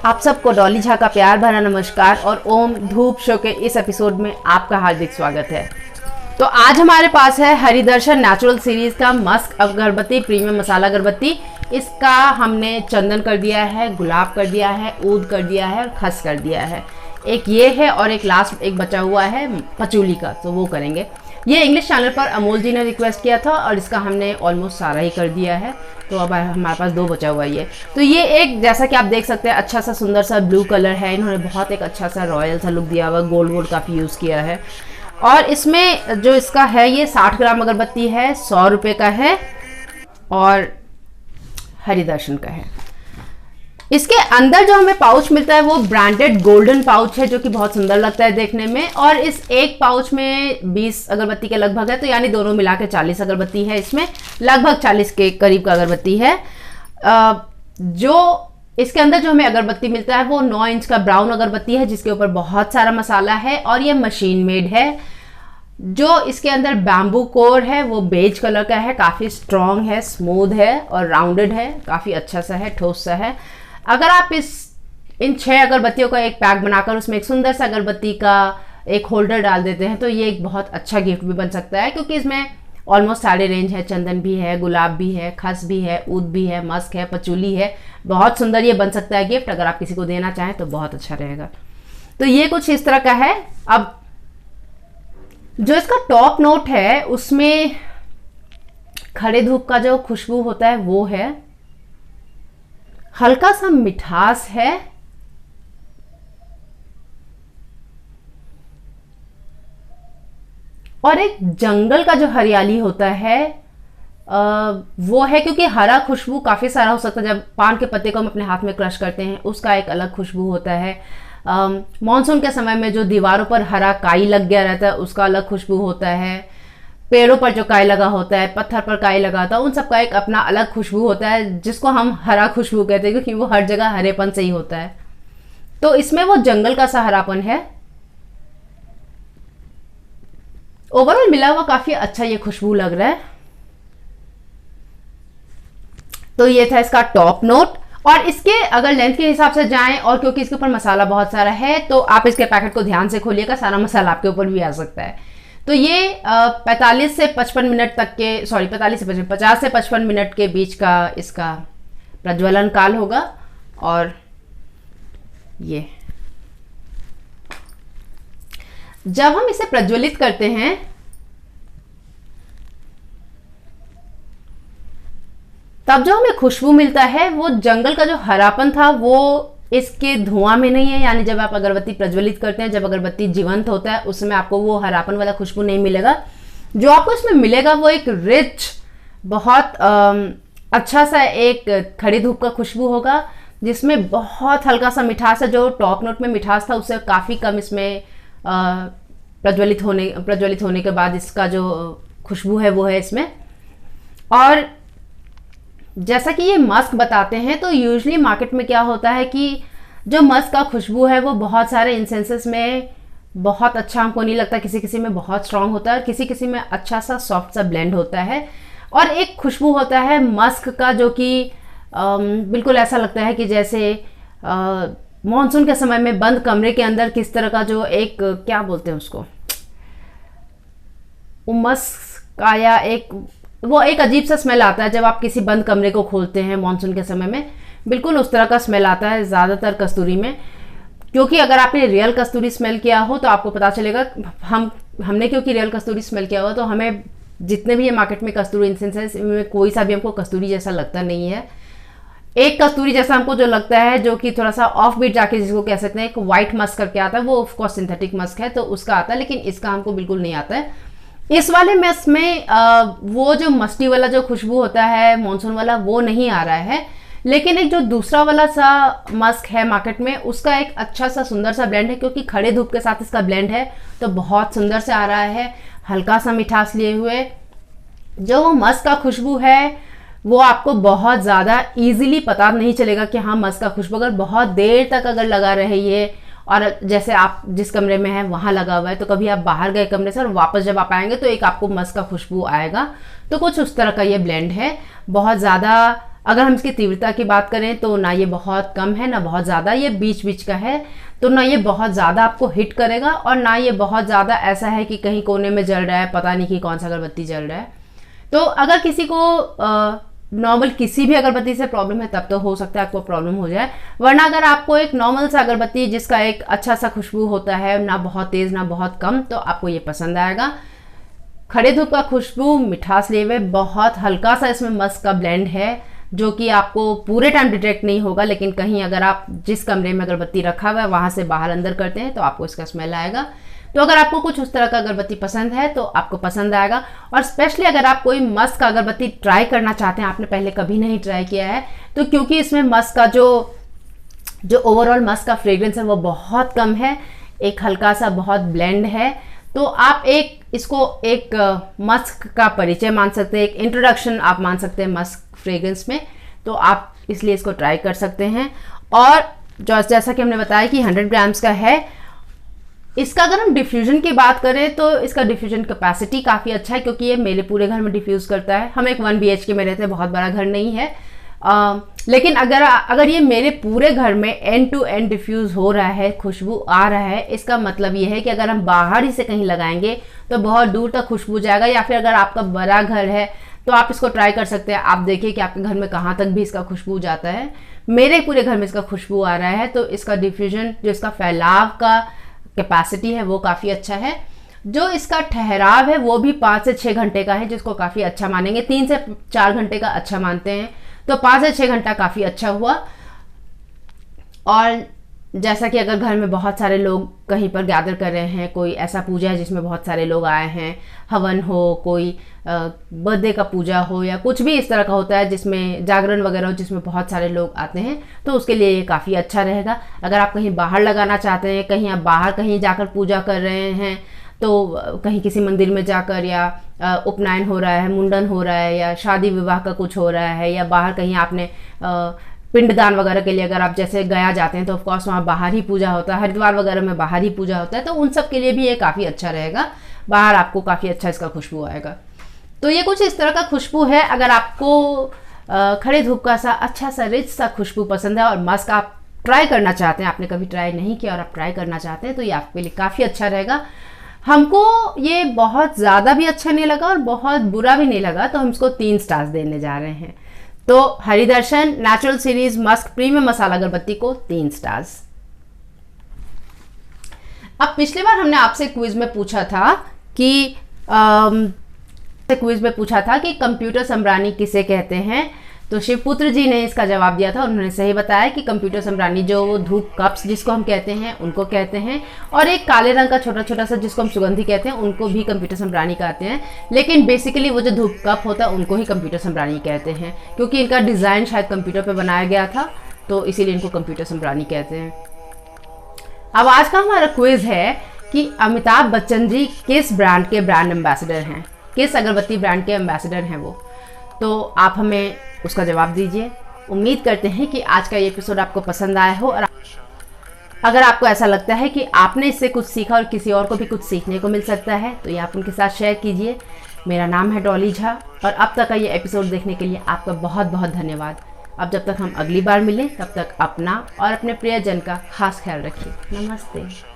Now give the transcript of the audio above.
आप सबको डॉली झा का प्यार भरा नमस्कार और ओम धूप शो के इस एपिसोड में आपका हार्दिक स्वागत है। तो आज हमारे पास है हरिदर्शन नेचुरल सीरीज का मस्क अगरबत्ती, प्रीमियम मसाला अगरबत्ती। इसका हमने चंदन कर दिया है, गुलाब कर दिया है, ऊद कर दिया है और खस कर दिया है। एक ये है और एक लास्ट एक बचा हुआ है पचूली का, तो वो करेंगे। ये इंग्लिश चैनल पर अमोल जी ने रिक्वेस्ट किया था और इसका हमने ऑलमोस्ट सारा ही कर दिया है। तो अब हमारे पास 2 बचा हुआ है। तो ये एक, जैसा कि आप देख सकते हैं, अच्छा सा सुंदर सा ब्लू कलर है। इन्होंने बहुत एक अच्छा सा रॉयल सा लुक दिया हुआ, गोल्ड वोल्ड काफ़ी यूज़ किया है। और इसमें जो इसका है, ये 60 ग्राम अगरबत्ती है, 100 रुपये का है और हरिदर्शन का है। इसके अंदर जो हमें पाउच मिलता है वो ब्रांडेड गोल्डन पाउच है, जो कि बहुत सुंदर लगता है देखने में। और इस एक पाउच में 20 अगरबत्ती के लगभग है, तो यानी दोनों मिला के 40 अगरबत्ती है। इसमें लगभग 40 के करीब का अगरबत्ती है। जो इसके अंदर जो हमें अगरबत्ती मिलता है वो 9 इंच का ब्राउन अगरबत्ती है, जिसके ऊपर बहुत सारा मसाला है और ये मशीन मेड है। जो इसके अंदर बैम्बू कोर है वो बेज कलर का है, काफ़ी स्ट्रॉन्ग है, स्मूथ है और राउंडेड है, काफ़ी अच्छा सा है, ठोस सा है। अगर आप इन 6 अगरबत्तियों का एक पैक बनाकर उसमें एक सुंदर सा अगरबत्ती का एक होल्डर डाल देते हैं तो ये एक बहुत अच्छा गिफ्ट भी बन सकता है, क्योंकि इसमें ऑलमोस्ट सारे रेंज है। चंदन भी है, गुलाब भी है, खस भी है, ऊद भी है, मस्क है, पचूली है। बहुत सुंदर ये बन सकता है गिफ्ट। अगर आप किसी को देना चाहें तो बहुत अच्छा रहेगा। तो ये कुछ इस तरह का है। अब जो इसका टॉप नोट है उसमें खड़े धूप का जो खुशबू होता है वो है, हल्का सा मिठास है और एक जंगल का जो हरियाली होता है वो है, क्योंकि हरा खुशबू काफ़ी सारा हो सकता है। जब पान के पत्ते को हम अपने हाथ में क्रश करते हैं उसका एक अलग खुशबू होता है। मॉनसून के समय में जो दीवारों पर हरा काई लग गया रहता है उसका अलग खुशबू होता है। पेड़ों पर जो काई लगा होता है, पत्थर पर काई लगा होता है, उन सब का एक अपना अलग खुशबू होता है, जिसको हम हरा खुशबू कहते हैं, क्योंकि वो हर जगह हरेपन से ही होता है। तो इसमें वो जंगल का सा हरापन है। ओवरऑल मिला हुआ काफी अच्छा ये खुशबू लग रहा है। तो ये था इसका टॉप नोट। और इसके अगर लेंथ के हिसाब से जाएं, और क्योंकि इसके ऊपर मसाला बहुत सारा है, तो आप इसके पैकेट को ध्यान से खोलिएगा, सारा मसाला आपके ऊपर भी आ सकता है। तो ये 45 से 55 मिनट तक के, सॉरी 45 से 55, 50 से 55 मिनट के बीच का इसका प्रज्वलन काल होगा। और ये जब हम इसे प्रज्वलित करते हैं तब जो हमें खुशबू मिलता है वो जंगल का जो हरापन था वो इसके धुआं में नहीं है। यानी जब आप अगरबत्ती प्रज्वलित करते हैं, जब अगरबत्ती जीवंत होता है, उस समय आपको वो हरापन वाला खुशबू नहीं मिलेगा। जो आपको इसमें मिलेगा वो एक रिच, बहुत अच्छा सा एक खड़ी धूप का खुशबू होगा, जिसमें बहुत हल्का सा मिठास है। जो टॉप नोट में मिठास था उससे काफ़ी कम इसमें प्रज्वलित होने के बाद इसका जो खुशबू है वो है इसमें। और जैसा कि ये मस्क बताते हैं, तो यूजुअली मार्केट में क्या होता है कि जो मस्क का खुशबू है वो बहुत सारे इंसेंसेस में बहुत अच्छा हमको नहीं लगता, किसी किसी में बहुत स्ट्रांग होता है और किसी किसी में अच्छा सा सॉफ्ट सा ब्लेंड होता है। और एक खुशबू होता है मस्क का जो कि बिल्कुल ऐसा लगता है कि जैसे मॉनसून के समय में बंद कमरे के अंदर किस तरह का जो एक, क्या बोलते हैं उसको, मस्क का या वो एक अजीब सा स्मेल आता है जब आप किसी बंद कमरे को खोलते हैं मॉनसून के समय में। बिल्कुल उस तरह का स्मेल आता है ज़्यादातर कस्तूरी में, क्योंकि अगर आपने रियल कस्तूरी स्मेल किया हो तो आपको पता चलेगा। हमने क्योंकि रियल कस्तूरी स्मेल किया हुआ, तो हमें जितने भी ये मार्केट में कस्तूरी इंसेंस है इनमें कोई सा भी हमको कस्तूरी जैसा लगता नहीं है। एक कस्तूरी जैसा हमको जो लगता है, जो कि थोड़ा सा ऑफ बीट जाके जिसको कह सकते हैं, एक वाइट मस्क करके आता है, वो ऑफकोर्स सिंथेटिक मस्क है तो उसका आता है, लेकिन इसका हमको बिल्कुल नहीं आता है। इस वाले मस्क में वो जो मस्टी वाला जो खुशबू होता है मॉनसून वाला वो नहीं आ रहा है, लेकिन एक जो दूसरा वाला सा मस्क है मार्केट में उसका एक अच्छा सा सुंदर सा ब्लेंड है, क्योंकि खड़े धूप के साथ इसका ब्लेंड है तो बहुत सुंदर से आ रहा है, हल्का सा मिठास लिए हुए। जो मस्क का खुशबू है वो आपको बहुत ज़्यादा ईजिली पता नहीं चलेगा कि हाँ मस्क का खुशबू। अगर बहुत देर तक अगर लगा रहे ये, और जैसे आप जिस कमरे में हैं वहाँ लगा हुआ है, तो कभी आप बाहर गए कमरे से और वापस जब आप आएंगे तो एक आपको मस्क का खुशबू आएगा। तो कुछ उस तरह का ये ब्लेंड है। बहुत ज़्यादा अगर हम इसकी तीव्रता की बात करें तो ना ये बहुत कम है ना बहुत ज़्यादा, ये बीच बीच का है। तो ना ये बहुत ज़्यादा आपको हिट करेगा और ना ये बहुत ज़्यादा ऐसा है कि कहीं कोने में जल रहा है, पता नहीं कि कौन सा अगरबत्ती जल रहा है। तो अगर किसी को नॉर्मल किसी भी अगरबत्ती से प्रॉब्लम है तब तो हो सकता है आपको प्रॉब्लम हो जाए, वरना अगर आपको एक नॉर्मल सा अगरबत्ती जिसका एक अच्छा सा खुशबू होता है, ना बहुत तेज़ ना बहुत कम, तो आपको ये पसंद आएगा। खड़े धूप का खुशबू, मिठास लिए हुए, बहुत हल्का सा इसमें मस्क का ब्लेंड है जो कि आपको पूरे टाइम डिटेक्ट नहीं होगा, लेकिन कहीं अगर आप जिस कमरे में अगरबत्ती रखा हुआ है वहाँ से बाहर अंदर करते हैं तो आपको इसका स्मेल आएगा। तो अगर आपको कुछ उस तरह का अगरबत्ती पसंद है तो आपको पसंद आएगा। और स्पेशली अगर आप कोई मस्क का अगरबत्ती ट्राई करना चाहते हैं, आपने पहले कभी नहीं ट्राई किया है, तो क्योंकि इसमें मस्क का जो ओवरऑल मस्क का फ्रेग्रेंस है वो बहुत कम है, एक हल्का सा बहुत ब्लेंड है, तो आप इसको एक मस्क का परिचय मान सकते हैं, एक इंट्रोडक्शन आप मान सकते हैं मस्क फ्रेग्रेंस में। तो आप इसलिए इसको ट्राई कर सकते हैं। और जैसा कि हमने बताया कि 100 ग्राम्स का है। इसका अगर हम डिफ्यूजन की बात करें तो इसका डिफ्यूजन कैपेसिटी काफ़ी अच्छा है, क्योंकि ये मेरे पूरे घर में डिफ्यूज़ करता है। हम एक 1 BHK में रहते हैं, बहुत बड़ा घर नहीं है, लेकिन अगर ये मेरे पूरे घर में एंड टू एंड डिफ्यूज़ हो रहा है, खुशबू आ रहा है, इसका मतलब ये है कि अगर हम बाहर ही से कहीं लगाएंगे तो बहुत दूर तक खुशबू जाएगा। या फिर अगर आपका बड़ा घर है तो आप इसको ट्राई कर सकते हैं। आप देखिए कि आपके घर में कहाँ तक भी इसका खुशबू जाता है। मेरे पूरे घर में इसका खुशबू आ रहा है, तो इसका डिफ्यूजन, जो इसका फैलाव का कैपेसिटी है वो काफ़ी अच्छा है। जो इसका ठहराव है वो भी 5 से 6 घंटे का है, जिसको काफ़ी अच्छा मानेंगे। 3 से 4 घंटे का अच्छा मानते हैं, तो 5 से 6 घंटा काफ़ी अच्छा हुआ। और जैसा कि अगर घर में बहुत सारे लोग कहीं पर गैदर कर रहे हैं, कोई ऐसा पूजा है जिसमें बहुत सारे लोग आए हैं, हवन हो, कोई बर्थडे का पूजा हो, या कुछ भी इस तरह का होता है जिसमें जागरण वगैरह हो, जिसमें बहुत सारे लोग आते हैं, तो उसके लिए ये काफ़ी अच्छा रहेगा। अगर आप कहीं बाहर लगाना चाहते हैं, कहीं आप बाहर कहीं जाकर पूजा कर रहे हैं, तो कहीं किसी मंदिर में जाकर, या उपनयन हो रहा है, मुंडन हो रहा है, या शादी विवाह का कुछ हो रहा है, या बाहर कहीं आपने पिंडदान वगैरह के लिए अगर आप जैसे गया जाते हैं तो ऑफकोर्स वहाँ बाहर ही पूजा होता है, हरिद्वार वगैरह में बाहर ही पूजा होता है, तो उन सब के लिए भी ये काफ़ी अच्छा रहेगा। बाहर आपको काफ़ी अच्छा इसका खुशबू आएगा। तो ये कुछ इस तरह का खुशबू है। अगर आपको खड़े धूप का सा अच्छा सा रिच सा खुशबू पसंद है और मस्क आप ट्राई करना चाहते हैं, आपने कभी ट्राई नहीं किया और आप ट्राई करना चाहते हैं, तो ये आपके लिए काफ़ी अच्छा रहेगा। हमको ये बहुत ज़्यादा भी अच्छा नहीं लगा और बहुत बुरा भी नहीं लगा, तो हम इसको 3 स्टार्स देने जा रहे हैं। तो Haridarshan natural series musk premium masala अगरबत्ती को 3 स्टार्स। अब पिछली बार हमने आपसे क्विज में पूछा था कि कंप्यूटर सम्रानी किसे कहते हैं, तो शिवपुत्र जी ने इसका जवाब दिया था। उन्होंने सही बताया कि कंप्यूटर सम्रानी जो धूप कप्स जिसको हम कहते हैं उनको कहते हैं, और एक काले रंग का छोटा छोटा सा जिसको हम सुगंधी कहते हैं उनको भी कंप्यूटर सम्रानी कहते हैं। लेकिन बेसिकली वो जो धूप कप होता है उनको ही कंप्यूटर सम्रानी कहते हैं, क्योंकि इनका डिज़ाइन शायद कंप्यूटर पर बनाया गया था, तो इसीलिए इनको कंप्यूटर सम्रानी कहते हैं। अब आज का हमारा क्विज है कि अमिताभ बच्चन जी किस ब्रांड के ब्रांड एम्बेसडर हैं, किस अगरबत्ती ब्रांड के एम्बेसडर हैं वो। तो आप हमें उसका जवाब दीजिए। उम्मीद करते हैं कि आज का ये एपिसोड आपको पसंद आया हो, और अगर आपको ऐसा लगता है कि आपने इससे कुछ सीखा और किसी और को भी कुछ सीखने को मिल सकता है, तो ये आप उनके साथ शेयर कीजिए। मेरा नाम है डॉली झा, और अब तक का ये एपिसोड देखने के लिए आपका बहुत बहुत धन्यवाद। अब जब तक हम अगली बार मिलें, तब तक अपना और अपने प्रियजन का खास ख्याल रखिए। नमस्ते।